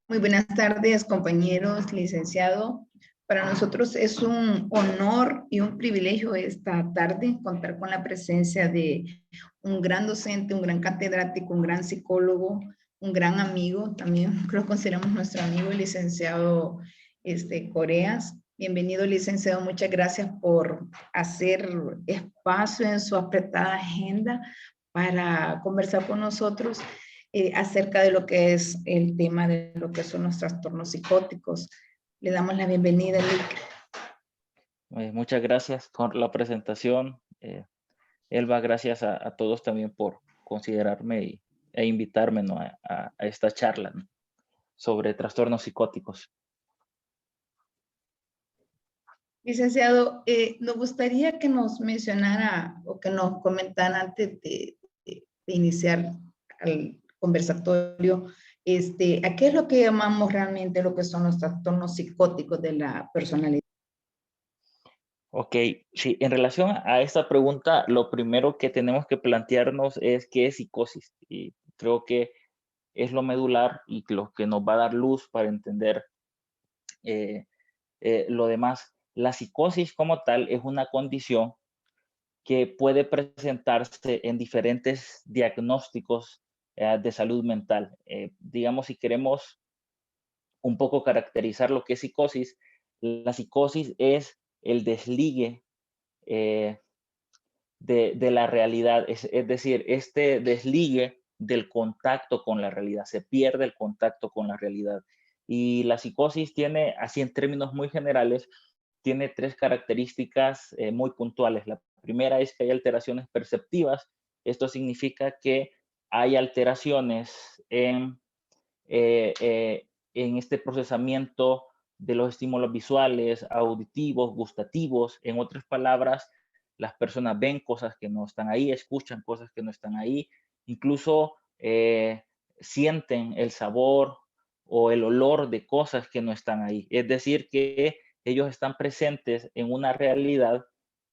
Muy buenas tardes, compañeros, licenciado. Para nosotros es un honor y un privilegio esta tarde contar con la presencia de un gran docente, un gran catedrático, un gran psicólogo, un gran amigo, también lo consideramos nuestro amigo, el licenciado Coreas. Bienvenido, licenciado. Muchas gracias por hacer espacio en su apretada agenda para conversar con nosotros acerca de lo que es el tema de lo que son los trastornos psicóticos. Le damos la bienvenida, Lick. Muchas gracias por la presentación. Elba, gracias a todos también por considerarme e invitarme, ¿no? a esta charla, ¿no? Sobre trastornos psicóticos. Licenciado, nos gustaría que nos mencionara o que nos comentara antes de iniciar el conversatorio, ¿a qué es lo que llamamos realmente lo que son los trastornos psicóticos de la personalidad? Ok, sí, en relación a esta pregunta, lo primero que tenemos que plantearnos es qué es psicosis. Y creo que es lo medular y lo que nos va a dar luz para entender eh, lo demás. La psicosis como tal es una condición que puede presentarse en diferentes diagnósticos de salud mental. Digamos, si queremos un poco caracterizar lo que es psicosis, la psicosis es el desligue eh, de la realidad, es decir, este desligue del contacto con la realidad, se pierde el contacto con la realidad. Y la psicosis tiene, así en términos muy generales, tiene tres características muy puntuales. La primera es que hay alteraciones perceptivas. Esto significa que hay alteraciones en este procesamiento de los estímulos visuales, auditivos, gustativos. En otras palabras, las personas ven cosas que no están ahí, escuchan cosas que no están ahí, incluso sienten el sabor o el olor de cosas que no están ahí. Es decir, que ellos están presentes en una realidad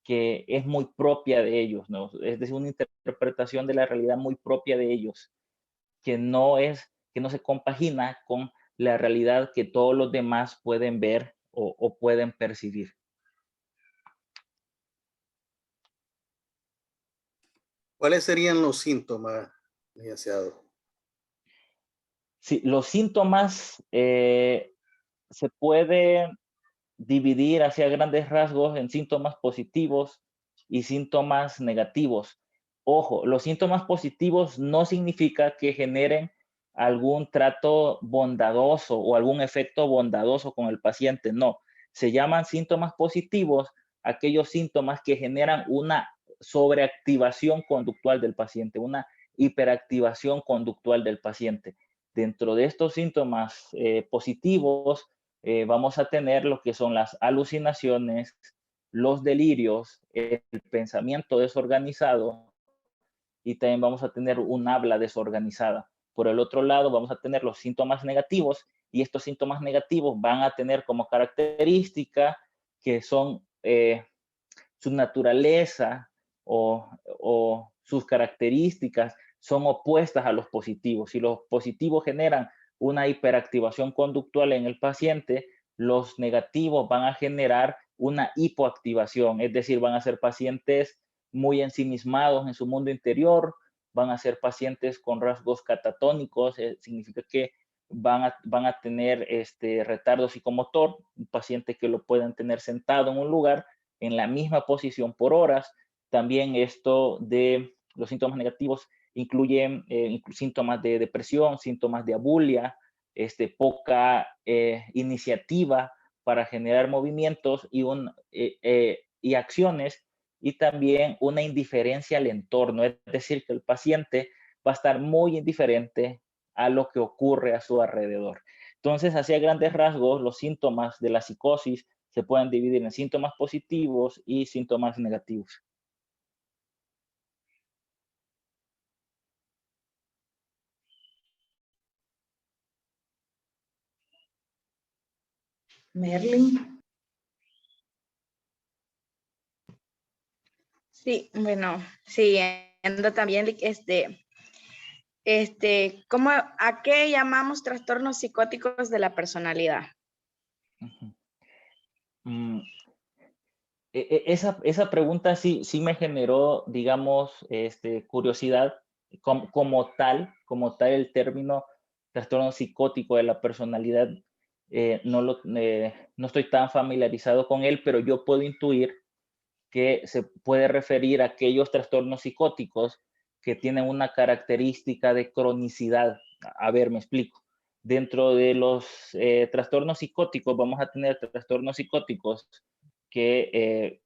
que es muy propia de ellos, ¿no? Es decir, una interpretación de la realidad muy propia de ellos, que no se compagina con la realidad que todos los demás pueden ver o pueden percibir. ¿Cuáles serían los síntomas, licenciado? Sí, los síntomas se puede dividir hacia grandes rasgos en síntomas positivos y síntomas negativos. Ojo, los síntomas positivos no significa que generen algún trato bondadoso o algún efecto bondadoso con el paciente, no. Se llaman síntomas positivos aquellos síntomas que generan una sobreactivación conductual del paciente, una hiperactivación conductual del paciente. Dentro de estos síntomas positivos, vamos a tener lo que son las alucinaciones, los delirios, el pensamiento desorganizado y también vamos a tener un habla desorganizada. Por el otro lado, vamos a tener los síntomas negativos y estos síntomas negativos van a tener como característica que son su naturaleza o sus características son opuestas a los positivos. Si los positivos generan una hiperactivación conductual en el paciente, los negativos van a generar una hipoactivación, es decir, van a ser pacientes muy ensimismados en su mundo interior, van a ser pacientes con rasgos catatónicos, significa que van a tener retardo psicomotor, un paciente que lo pueden tener sentado en un lugar en la misma posición por horas. También esto de los síntomas negativos incluyen síntomas de depresión, síntomas de abulia, poca iniciativa para generar movimientos y acciones, y también una indiferencia al entorno, es decir, que el paciente va a estar muy indiferente a lo que ocurre a su alrededor. Entonces, hacia grandes rasgos, los síntomas de la psicosis se pueden dividir en síntomas positivos y síntomas negativos. Merlin. Sí, bueno, siguiendo también, ¿A qué llamamos trastornos psicóticos de la personalidad? Ujú. Mm, esa pregunta sí me generó, digamos, curiosidad como tal el término trastorno psicótico de la personalidad. No estoy tan familiarizado con él, pero yo puedo intuir que se puede referir a aquellos trastornos psicóticos que tienen una característica de cronicidad. A ver, me explico. Dentro de los trastornos psicóticos vamos a tener trastornos psicóticos que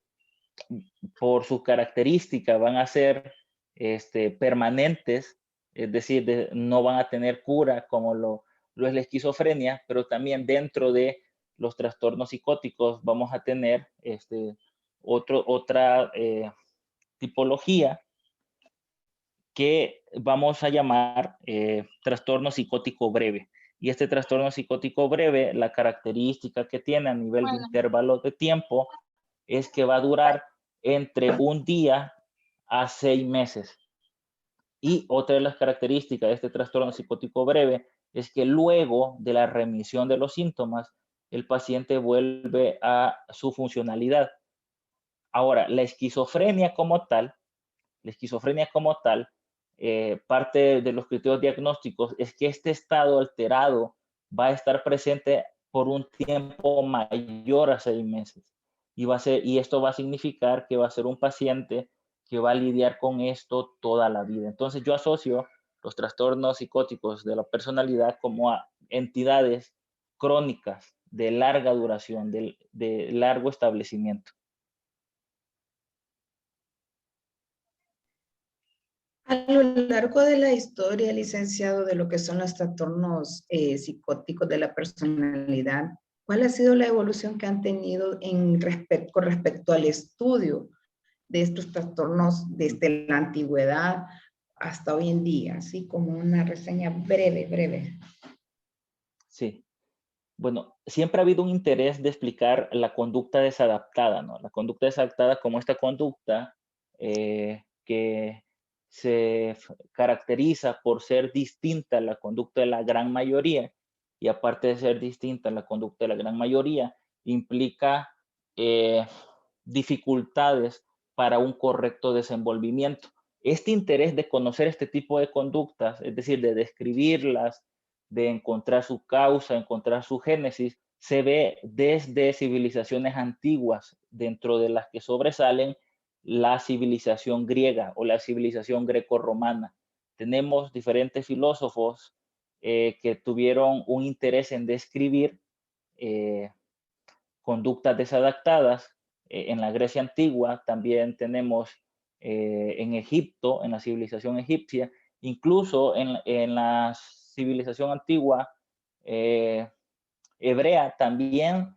por su característica van a ser permanentes, es decir, no van a tener cura como lo es la esquizofrenia, pero también dentro de los trastornos psicóticos vamos a tener otra tipología que vamos a llamar trastorno psicótico breve. Y este trastorno psicótico breve, la característica que tiene a nivel de intervalo de tiempo es que va a durar entre un día a 6 meses. Y otra de las características de este trastorno psicótico breve es que luego de la remisión de los síntomas, el paciente vuelve a su funcionalidad. Ahora, la esquizofrenia como tal, parte de los criterios diagnósticos es que este estado alterado va a estar presente por un tiempo mayor a 6 meses. Y esto va a significar que va a ser un paciente que va a lidiar con esto toda la vida. Entonces yo asocio los trastornos psicóticos de la personalidad como a entidades crónicas de larga duración, de largo establecimiento. A lo largo de la historia, licenciado, de lo que son los trastornos psicóticos de la personalidad, ¿cuál ha sido la evolución que han tenido con respecto al estudio de estos trastornos desde la antigüedad hasta hoy en día? Así como una reseña breve. Sí. Bueno, siempre ha habido un interés de explicar la conducta desadaptada, ¿no? La conducta desadaptada como esta conducta que se caracteriza por ser distinta a la conducta de la gran mayoría, y aparte de ser distinta a la conducta de la gran mayoría, implica dificultades para un correcto desenvolvimiento. Este interés de conocer este tipo de conductas, es decir, de describirlas, de encontrar su causa, encontrar su génesis, se ve desde civilizaciones antiguas, dentro de las que sobresalen la civilización griega o la civilización grecorromana. Tenemos diferentes filósofos que tuvieron un interés en describir conductas desadaptadas. En la Grecia antigua también tenemos en Egipto, en la civilización egipcia, incluso en la civilización antigua hebrea también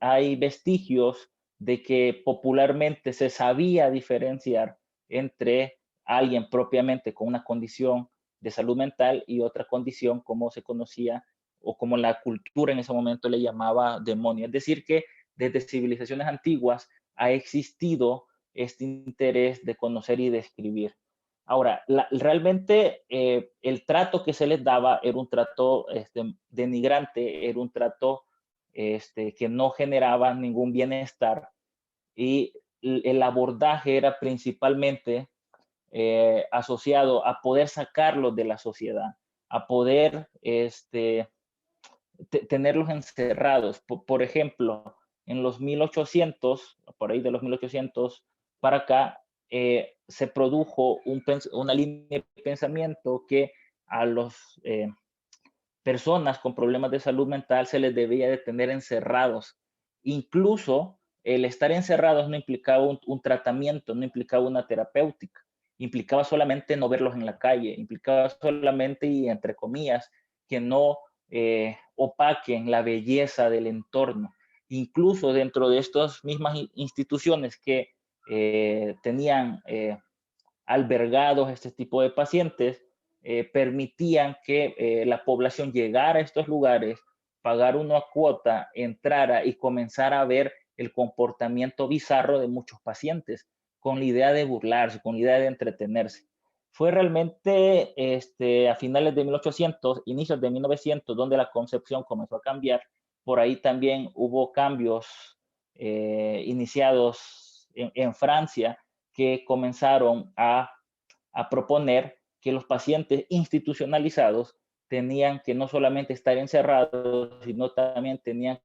hay vestigios de que popularmente se sabía diferenciar entre alguien propiamente con una condición de salud mental y otra condición como se conocía o como la cultura en ese momento le llamaba demonio. Es decir, que desde civilizaciones antiguas ha existido este interés de conocer y de escribir. Ahora, realmente el trato que se les daba era un trato denigrante, era un trato que no generaba ningún bienestar, y el abordaje era principalmente asociado a poder sacarlos de la sociedad, a poder tenerlos encerrados. Por ejemplo, en los 1800, por ahí de los 1800 para acá, se produjo una línea de pensamiento que a las personas con problemas de salud mental se les debía de tener encerrados. Incluso el estar encerrados no implicaba un tratamiento, no implicaba una terapéutica, implicaba solamente no verlos en la calle, implicaba solamente, y entre comillas, que no opaquen la belleza del entorno. Incluso dentro de estas mismas instituciones que tenían albergados este tipo de pacientes, permitían que la población llegara a estos lugares, pagara una cuota, entrara y comenzara a ver el comportamiento bizarro de muchos pacientes, con la idea de burlarse, con la idea de entretenerse. fue realmente a finales de 1800, inicios de 1900, donde la concepción comenzó a cambiar. Por ahí también hubo cambios iniciados en Francia que comenzaron a proponer que los pacientes institucionalizados tenían que no solamente estar encerrados, sino también tenían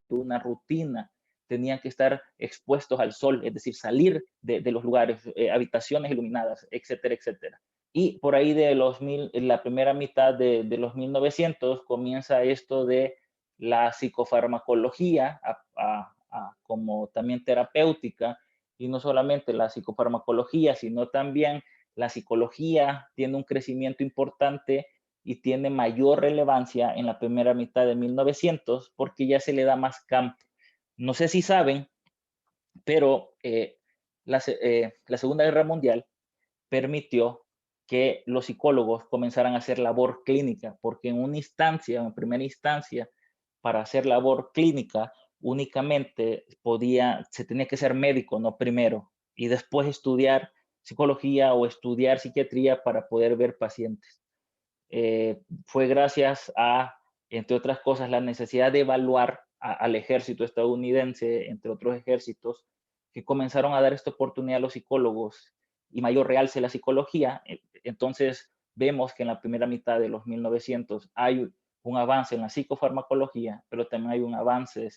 una rutina, tenían que estar expuestos al sol, es decir, salir de los lugares, habitaciones iluminadas, etcétera, etcétera. Y por ahí de la primera mitad de los 1900 comienza esto de la psicofarmacología como también terapéutica, y no solamente la psicofarmacología, sino también la psicología tiene un crecimiento importante y tiene mayor relevancia en la primera mitad de 1900 porque ya se le da más campo. No sé si saben, pero la Segunda Guerra Mundial permitió que los psicólogos comenzaran a hacer labor clínica, porque en primera instancia, para hacer labor clínica, únicamente se tenía que ser médico, no primero, y después estudiar psicología o estudiar psiquiatría para poder ver pacientes. Fue gracias a, entre otras cosas, la necesidad de evaluar al ejército estadounidense, entre otros ejércitos, que comenzaron a dar esta oportunidad a los psicólogos y mayor realce la psicología. Entonces, vemos que en la primera mitad de los 1900 hay un avance en la psicofarmacología, pero también hay un avance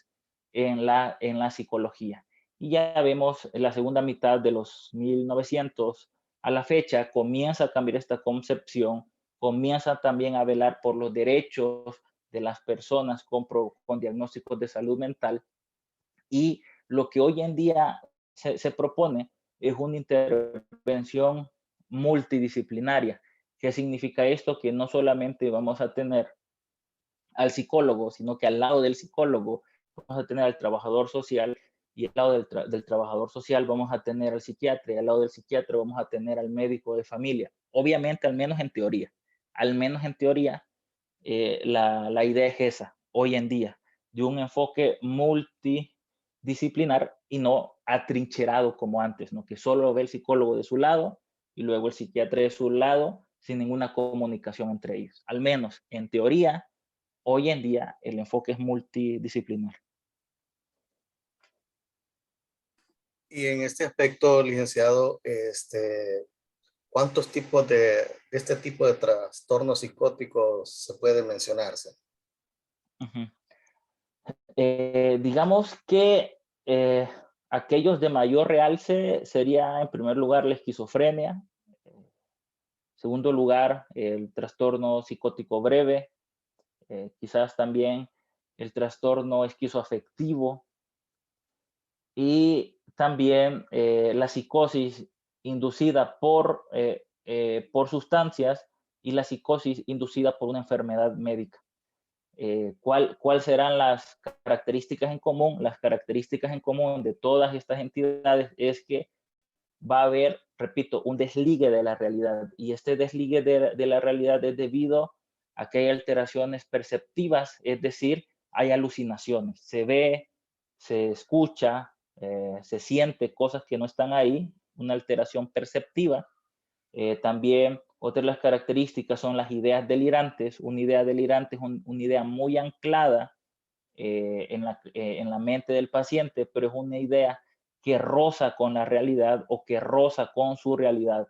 en la psicología. Y ya vemos en la segunda mitad de los 1900 a la fecha comienza a cambiar esta concepción, comienza también a velar por los derechos de las personas con diagnósticos de salud mental, y lo que hoy en día se propone es una intervención multidisciplinaria. ¿Qué significa esto? Que no solamente vamos a tener al psicólogo, sino que al lado del psicólogo vamos a tener al trabajador social, y al lado del trabajador social vamos a tener al psiquiatra, y al lado del psiquiatra vamos a tener al médico de familia. Obviamente, al menos en teoría, la idea es esa, hoy en día, de un enfoque multidisciplinar y no atrincherado como antes, ¿no? Que solo ve el psicólogo de su lado y luego el psiquiatra de su lado, sin ninguna comunicación entre ellos. Al menos en teoría, hoy en día el enfoque es multidisciplinar. Y en este aspecto, licenciado, ¿cuántos tipos de este tipo de trastornos psicóticos se pueden mencionarse? Uh-huh. Digamos que aquellos de mayor realce sería en primer lugar la esquizofrenia, segundo lugar el trastorno psicótico breve, quizás también el trastorno esquizoafectivo, y también la psicosis inducida por sustancias, y la psicosis inducida por una enfermedad médica. ¿Cuál serán las características en común? Las características en común de todas estas entidades es que va a haber, repito, un desligue de la realidad, y este desligue de la realidad es debido a que hay alteraciones perceptivas, es decir, hay alucinaciones, se ve, se escucha, se siente cosas que no están ahí, una alteración perceptiva. También otra de las características son las ideas delirantes. Una idea delirante es una idea muy anclada en la mente del paciente, pero es una idea que roza con la realidad o que roza con su realidad.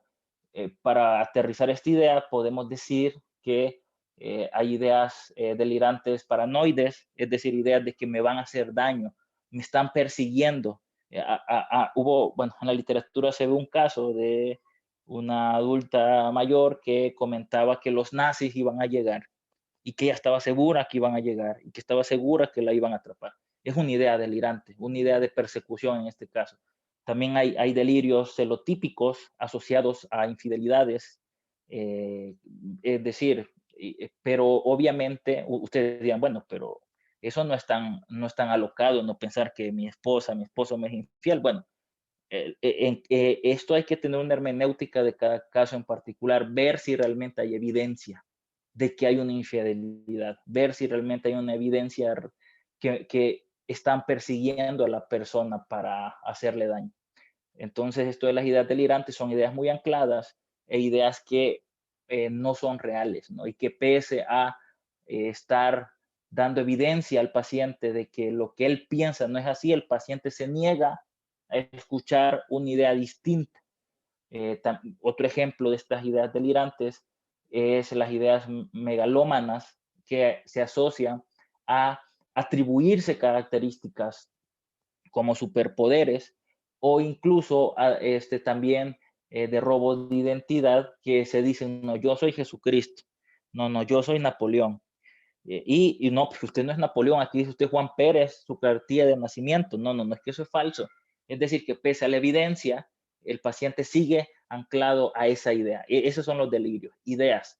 Para aterrizar esta idea, podemos decir que hay ideas delirantes paranoides, es decir, ideas de que me van a hacer daño, me están persiguiendo. Bueno, en la literatura se ve un caso de una adulta mayor que comentaba que los nazis iban a llegar y que ella estaba segura que iban a llegar y que estaba segura que la iban a atrapar. Es una idea delirante, una idea de persecución en este caso. También hay delirios celotípicos asociados a infidelidades, es decir, pero obviamente ustedes dirán, bueno, pero eso no es tan alocado, no pensar que mi esposo me es infiel. Bueno, esto hay que tener una hermenéutica de cada caso en particular, ver si realmente hay evidencia de que hay una infidelidad, ver si realmente hay una evidencia que están persiguiendo a la persona para hacerle daño. Entonces, esto de las ideas delirantes son ideas muy ancladas e ideas que no son reales, ¿no? Y que pese a estar dando evidencia al paciente de que lo que él piensa no es así, el paciente se niega a escuchar una idea distinta. Otro ejemplo de estas ideas delirantes es las ideas megalómanas que se asocian a atribuirse características como superpoderes o incluso también de robo de identidad que se dicen, no, yo soy Jesucristo, no, no, yo soy Napoleón. Y no, pues usted no es Napoleón, aquí dice usted Juan Pérez, su cartilla de nacimiento. No, no, no, es que eso es falso. Es decir, que pese a la evidencia, el paciente sigue anclado a esa idea. Esos son los delirios, ideas.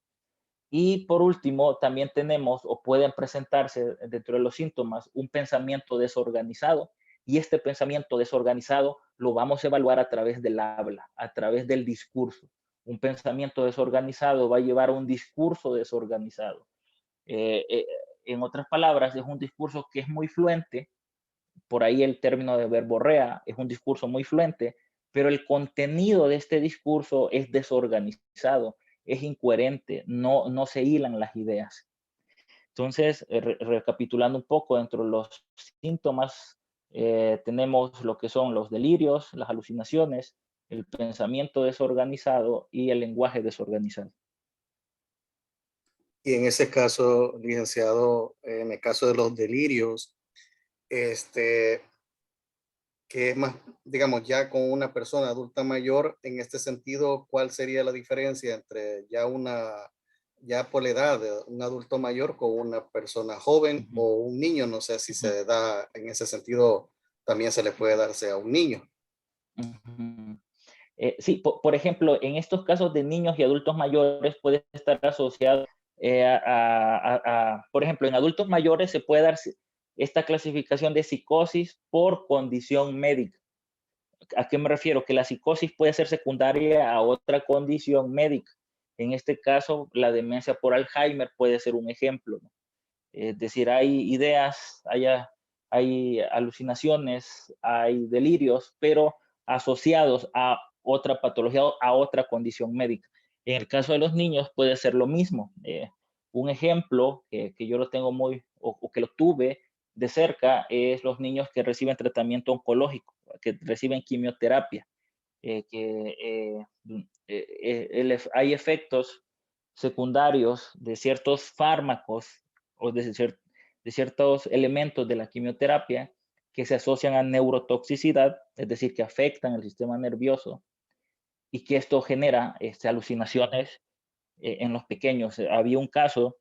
Y por último, también tenemos o pueden presentarse dentro de los síntomas un pensamiento desorganizado. Y este pensamiento desorganizado lo vamos a evaluar a través del habla, a través del discurso. Un pensamiento desorganizado va a llevar a un discurso desorganizado. En otras palabras, es un discurso que es muy fluente, por ahí el término de verborrea, es un discurso muy fluente, pero el contenido de este discurso es desorganizado, es incoherente, no se hilan las ideas. Entonces, recapitulando un poco, dentro de los síntomas tenemos lo que son los delirios, las alucinaciones, el pensamiento desorganizado y el lenguaje desorganizado. Y en ese caso, licenciado, en el caso de los delirios, que es más, digamos, ya con una persona adulta mayor, en este sentido, ¿cuál sería la diferencia entre ya por la edad de un adulto mayor con una persona joven o un niño? No sé si se da en ese sentido, también se le puede darse a un niño. Sí, por ejemplo, en estos casos de niños y adultos mayores puede estar asociado por ejemplo, en adultos mayores se puede dar esta clasificación de psicosis por condición médica. ¿A qué me refiero? Que la psicosis puede ser secundaria a otra condición médica. En este caso, la demencia por Alzheimer puede ser un ejemplo, ¿no? Es decir, hay ideas, hay alucinaciones, hay delirios, pero asociados a otra patología o a otra condición médica. En el caso de los niños puede ser lo mismo. Un ejemplo que yo lo tengo o que lo tuve de cerca es los niños que reciben tratamiento oncológico, que reciben quimioterapia, hay efectos secundarios de ciertos fármacos o de ciertos elementos de la quimioterapia que se asocian a neurotoxicidad, es decir, que afectan el sistema nervioso y que esto genera alucinaciones en los pequeños. Había un caso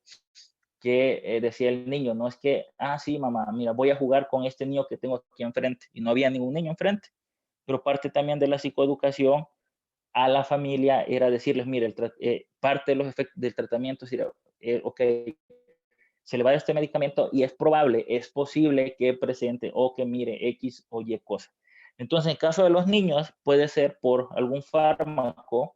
que decía el niño, no es que, sí, mamá, mira, voy a jugar con este niño que tengo aquí enfrente, y no había ningún niño enfrente. Pero parte también de la psicoeducación a la familia era decirles, mire, parte de los efectos del tratamiento es decir, ok, se le va a dar este medicamento y es probable, es posible que presente o que mire X o Y cosa. Entonces, en el caso de los niños, puede ser por algún fármaco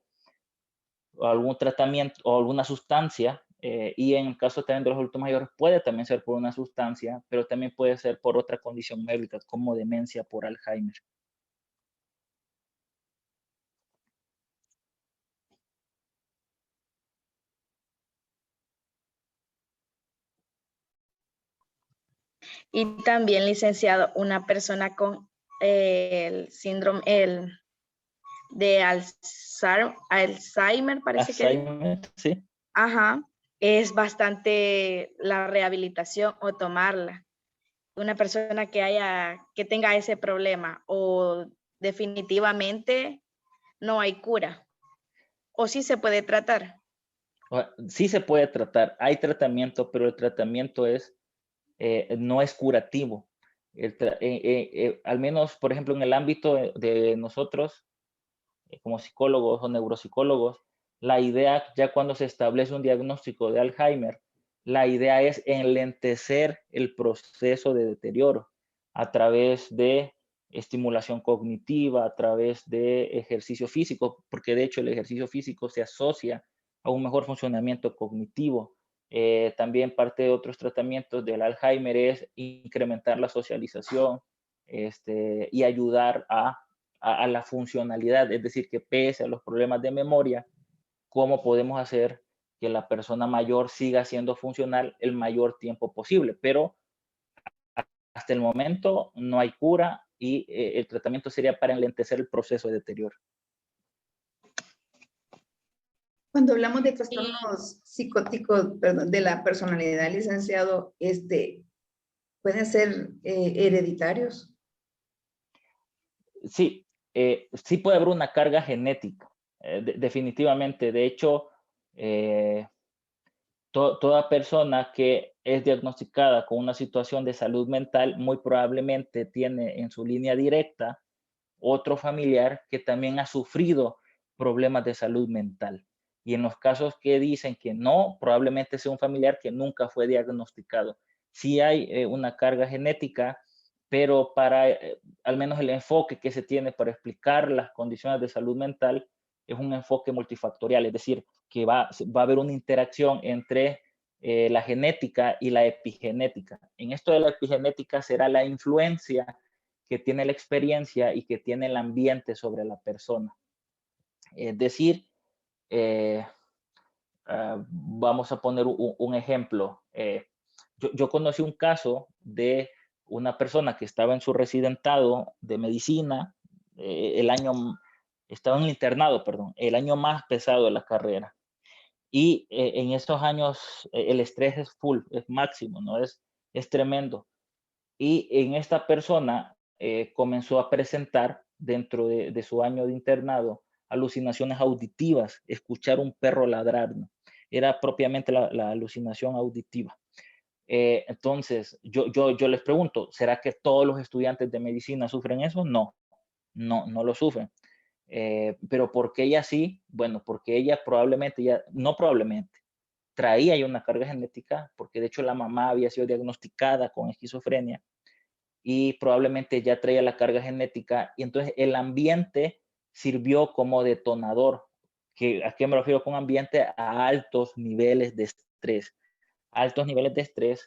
o algún tratamiento o alguna sustancia, y en el caso también de los adultos mayores, puede también ser por una sustancia, pero también puede ser por otra condición médica, como demencia por Alzheimer. Y también, licenciado, una persona con el síndrome de Alzheimer, parece que. Alzheimer, sí. Ajá, es bastante la rehabilitación o tomarla. Una persona que tenga ese problema o definitivamente no hay cura o sí se puede tratar. Sí se puede tratar, hay tratamiento, pero el tratamiento no es curativo. Al menos, por ejemplo, en el ámbito de nosotros, como psicólogos o neuropsicólogos, la idea ya cuando se establece un diagnóstico de Alzheimer, la idea es enlentecer el proceso de deterioro a través de estimulación cognitiva, a través de ejercicio físico, porque de hecho el ejercicio físico se asocia a un mejor funcionamiento cognitivo. También parte de otros tratamientos del Alzheimer es incrementar la socialización y ayudar a la funcionalidad, es decir, que pese a los problemas de memoria, cómo podemos hacer que la persona mayor siga siendo funcional el mayor tiempo posible. Pero hasta el momento no hay cura y el tratamiento sería para enlentecer el proceso de deterioro. Cuando hablamos de Y trastornos psicóticos, perdón, de la personalidad, licenciado, ¿pueden ser hereditarios? Sí, sí puede haber una carga genética, definitivamente. De hecho, toda persona que es diagnosticada con una situación de salud mental muy probablemente tiene en su línea directa otro familiar que también ha sufrido problemas de salud mental. Y en los casos que dicen que no, probablemente sea un familiar que nunca fue diagnosticado. Sí hay una carga genética, pero para al menos el enfoque que se tiene para explicar las condiciones de salud mental es un enfoque multifactorial, es decir, que va a haber una interacción entre la genética y la epigenética. En esto de la epigenética será la influencia que tiene la experiencia y que tiene el ambiente sobre la persona. Es decir, vamos a poner un ejemplo. Yo conocí un caso de una persona que estaba en su residentado de medicina, estaba en el internado, perdón, el año más pesado de la carrera. Y en estos años el estrés es full, es máximo, ¿no? Es tremendo. Y en esta persona comenzó a presentar dentro de su año de internado alucinaciones auditivas, escuchar un perro ladrar, ¿no? Era propiamente la alucinación auditiva. Entonces, yo les pregunto, ¿será que todos los estudiantes de medicina sufren eso? No, no lo sufren. Pero ¿por qué ella sí? Bueno, porque ella probablemente, no probablemente, traía ya una carga genética, porque de hecho la mamá había sido diagnosticada con esquizofrenia y probablemente ya traía la carga genética y entonces el ambiente sirvió como detonador. ¿A qué me refiero con ambiente? A altos niveles de estrés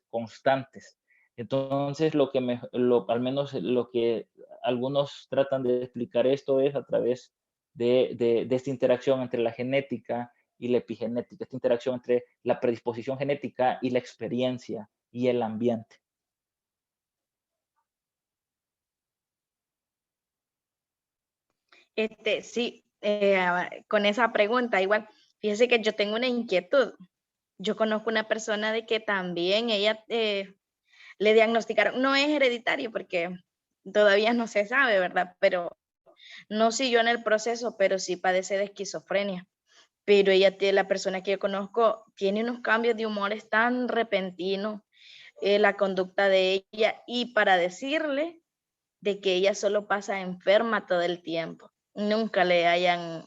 constantes. Entonces, al menos lo que algunos tratan de explicar esto es a través de esta interacción entre la genética y la epigenética, esta interacción entre la predisposición genética y la experiencia y el ambiente. Sí, con esa pregunta, igual, fíjese que yo tengo una inquietud. Yo conozco una persona de que también ella le diagnosticaron, no es hereditario porque todavía no se sabe, ¿verdad? Pero no siguió en el proceso, pero sí padece de esquizofrenia. Pero la persona que yo conozco, tiene unos cambios de humores tan repentinos, la conducta de ella, y para decirle de que ella solo pasa enferma todo el tiempo. Nunca le hayan,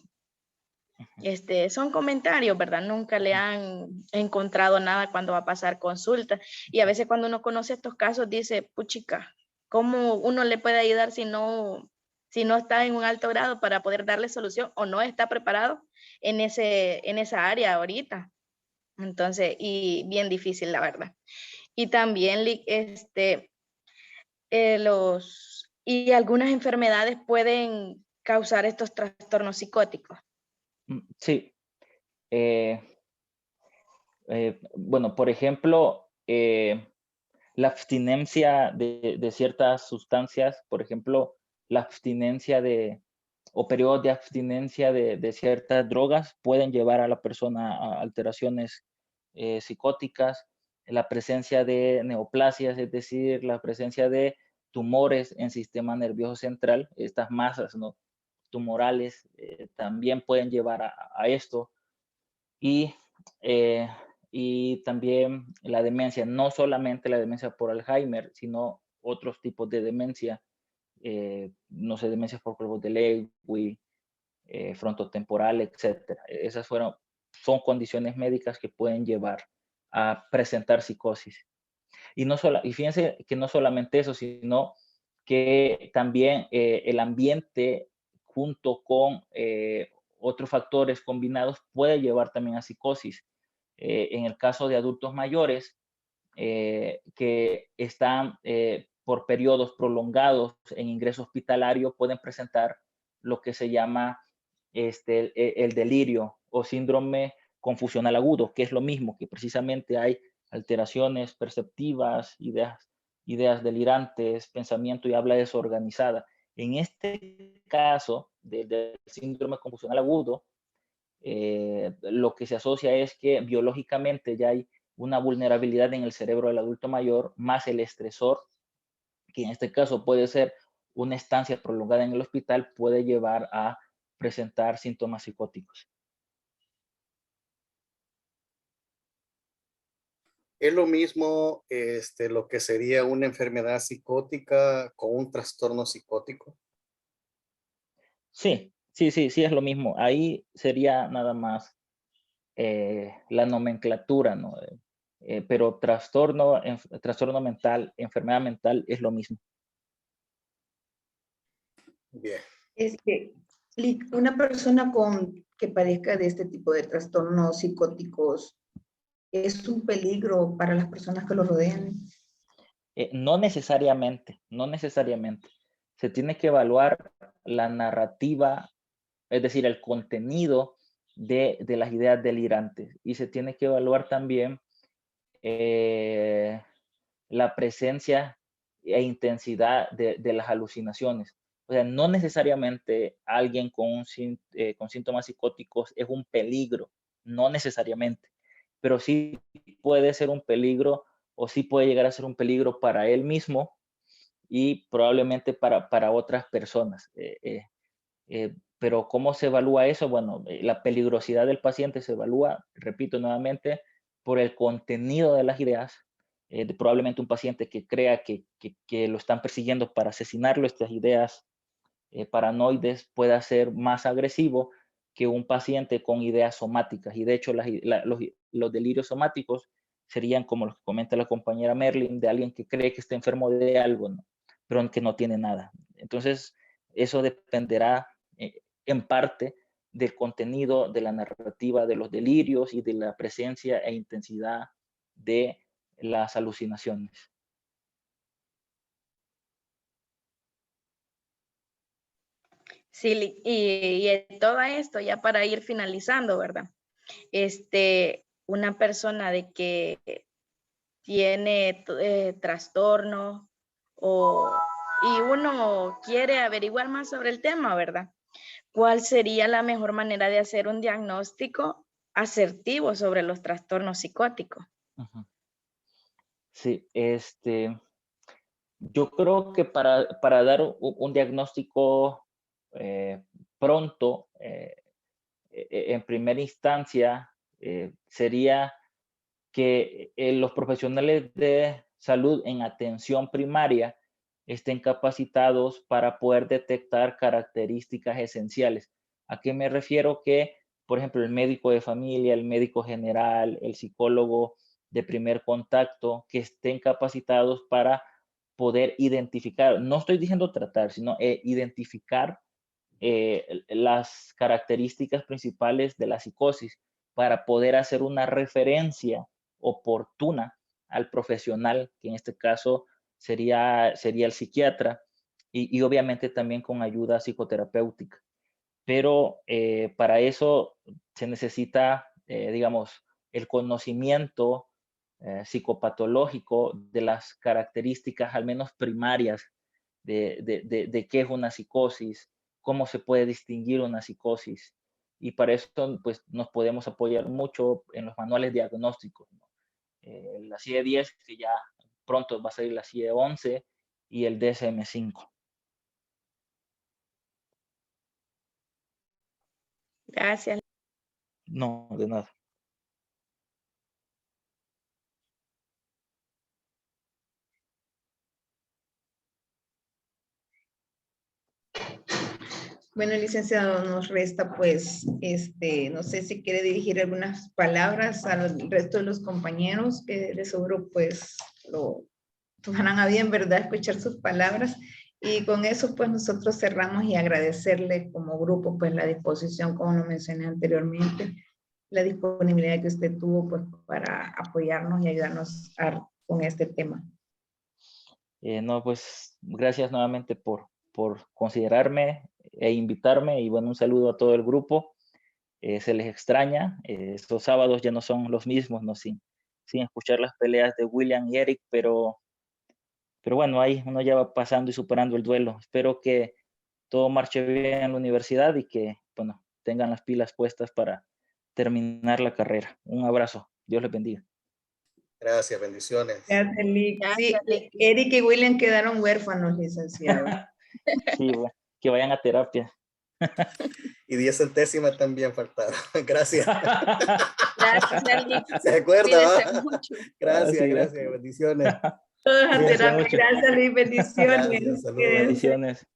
son comentarios, ¿verdad? Nunca le han encontrado nada cuando va a pasar consulta. Y a veces cuando uno conoce estos casos dice, puchica, ¿cómo uno le puede ayudar si no está en un alto grado para poder darle solución o no está preparado en esa área ahorita? Entonces, y bien difícil, la verdad. Y también y algunas enfermedades pueden causar estos trastornos psicóticos. Sí. Bueno, por ejemplo, la abstinencia de ciertas sustancias, por ejemplo, la abstinencia o periodos de abstinencia de ciertas drogas pueden llevar a la persona a alteraciones psicóticas, la presencia de neoplasias, es decir, la presencia de tumores en sistema nervioso central, estas masas, ¿no?, tumorales también pueden llevar a esto. Y, y también la demencia, no solamente la demencia por Alzheimer, sino otros tipos de demencia, no sé, demencias por cuerpos de Lewy, frontotemporal, etcétera. Son condiciones médicas que pueden llevar a presentar psicosis. Y fíjense que no solamente eso, sino que también el ambiente junto con otros factores combinados puede llevar también a psicosis. En el caso de adultos mayores que están por periodos prolongados en ingreso hospitalario, pueden presentar lo que se llama el delirio o síndrome confusional agudo, que es lo mismo, que precisamente hay alteraciones perceptivas, ideas delirantes, pensamiento y habla desorganizada. En este caso del síndrome confusional agudo, lo que se asocia es que biológicamente ya hay una vulnerabilidad en el cerebro del adulto mayor, más el estresor, que en este caso puede ser una estancia prolongada en el hospital, puede llevar a presentar síntomas psicóticos. Es lo mismo lo que sería una enfermedad psicótica con un trastorno psicótico. Sí, sí, es lo mismo. Ahí sería nada más la nomenclatura, ¿no? Pero trastorno mental, enfermedad mental es lo mismo. Bien. Una persona que padezca de este tipo de trastornos psicóticos es un peligro para las personas que lo rodean. No necesariamente, no necesariamente. Se tiene que evaluar la narrativa, es decir, el contenido de las ideas delirantes. Y se tiene que evaluar también la presencia e intensidad de las alucinaciones. O sea, no necesariamente alguien con síntomas psicóticos es un peligro, no necesariamente, pero sí puede ser un peligro o sí puede llegar a ser un peligro para él mismo y probablemente para otras personas. Pero ¿cómo se evalúa eso? Bueno, la peligrosidad del paciente se evalúa, repito nuevamente, por el contenido de las ideas. Probablemente un paciente que crea que lo están persiguiendo para asesinarlo, estas ideas paranoides, pueda ser más agresivo que un paciente con ideas somáticas. Y de hecho, los delirios somáticos serían como los que comenta la compañera Merlin, de alguien que cree que está enfermo de algo, ¿no? Pero que no tiene nada. Entonces, eso dependerá en parte del contenido, de la narrativa, de los delirios y de la presencia e intensidad de las alucinaciones. Sí, y en todo esto, ya para ir finalizando, ¿verdad? Una persona de que tiene trastorno y uno quiere averiguar más sobre el tema, ¿verdad? ¿Cuál sería la mejor manera de hacer un diagnóstico asertivo sobre los trastornos psicóticos? Uh-huh. Sí, yo creo que para dar un diagnóstico pronto, en primera instancia, sería que los profesionales de salud en atención primaria estén capacitados para poder detectar características esenciales. ¿A qué me refiero? Que, por ejemplo, el médico de familia, el médico general, el psicólogo de primer contacto, que estén capacitados para poder identificar, no estoy diciendo tratar, sino identificar las características principales de la psicosis para poder hacer una referencia oportuna al profesional, que en este caso sería el psiquiatra, y obviamente también con ayuda psicoterapéutica. Pero para eso se necesita, digamos, el conocimiento psicopatológico de las características, al menos primarias, de qué es una psicosis, cómo se puede distinguir una psicosis. Y para eso pues, nos podemos apoyar mucho en los manuales diagnósticos, ¿no? La CIE-10, que ya pronto va a salir la CIE-11, y el DSM-5. Gracias. No, de nada. Bueno, licenciado, nos resta pues, no sé si quiere dirigir algunas palabras al resto de los compañeros, que de seguro pues lo tomarán a bien, ¿verdad? Escuchar sus palabras. Y con eso pues nosotros cerramos y agradecerle como grupo pues la disposición, como lo mencioné anteriormente, la disponibilidad que usted tuvo pues para apoyarnos y ayudarnos con este tema. No, pues gracias nuevamente por considerarme e invitarme, y bueno, un saludo a todo el grupo. se les extraña. Estos sábados ya no son los mismos, ¿no? Sin escuchar las peleas de William y Eric, pero bueno, ahí uno ya va pasando y superando el duelo. Espero que todo marche bien en la universidad y que, bueno, tengan las pilas puestas para terminar la carrera. Un abrazo. Dios les bendiga. Gracias, bendiciones. Gracias, Lick. Sí, Gracias, Lick. Eric y William quedaron huérfanos, licenciado. Sí, bueno, que vayan a terapia. Y 10 centésimas también faltaron. Gracias. Gracias, Lick. ¿Se acuerda? Cuídense va? mucho. Gracias, Sí, gracias. Bendiciones. Todos a Cuídense terapia. mucho. Gracias, Lick. Bendiciones. Gracias, saludos. Quédense. Bendiciones.